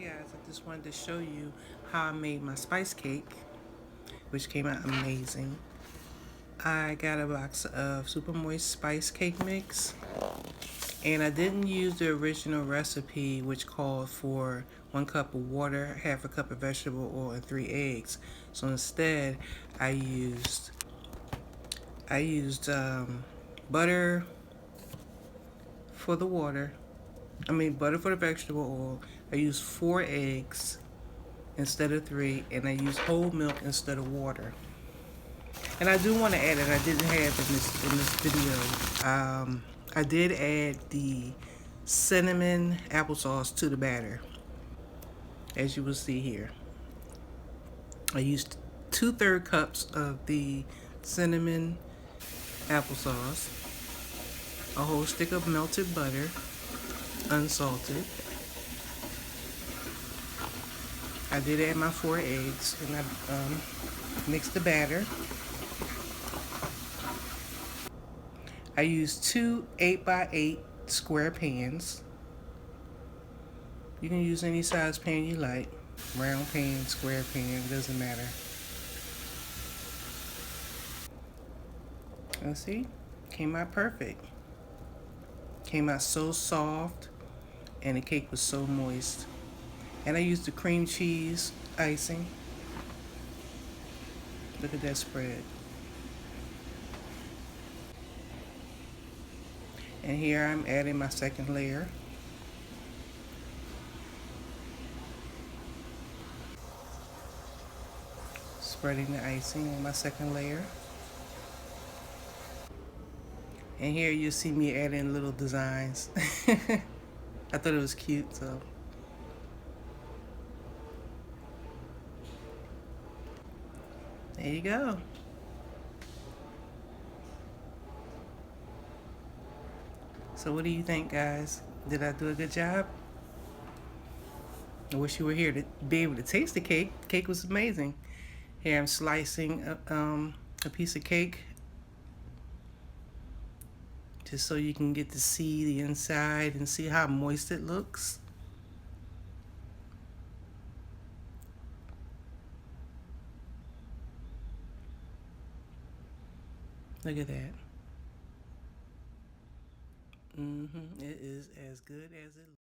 Hey guys, I just wanted to show you how I made my spice cake, which came out amazing. I got a box of Super Moist Spice Cake Mix, and I didn't use the original recipe, which called for 1 cup of water, half a cup of vegetable oil, and 3 eggs. So instead, I used butter for the water. Butter for the vegetable oil. I used 4 eggs instead of 3, and I use whole milk instead of water. And I do want to add it. I didn't have in this video. I did add the cinnamon applesauce to the batter, as you will see here. I used 2/3 cups of the cinnamon applesauce, a whole stick of melted butter, unsalted. I did add my 4 eggs, and I mixed the batter. I used 2 8x8 square pans. You can use any size pan you like. Round pan, square pan, doesn't matter. And see, came out perfect. Came out so soft, and the cake was so moist. And I used the cream cheese icing. Look at that spread. And here I'm adding my second layer. Spreading the icing on my second layer. And here you'll see me adding little designs. I thought it was cute, so. There you go. So what do you think, guys? Did I do a good job? I wish you were here to be able to taste the cake. The cake was amazing. Here I'm slicing a piece of cake just so you can get to see the inside and see how moist it looks. Look at that. It is as good as it looks.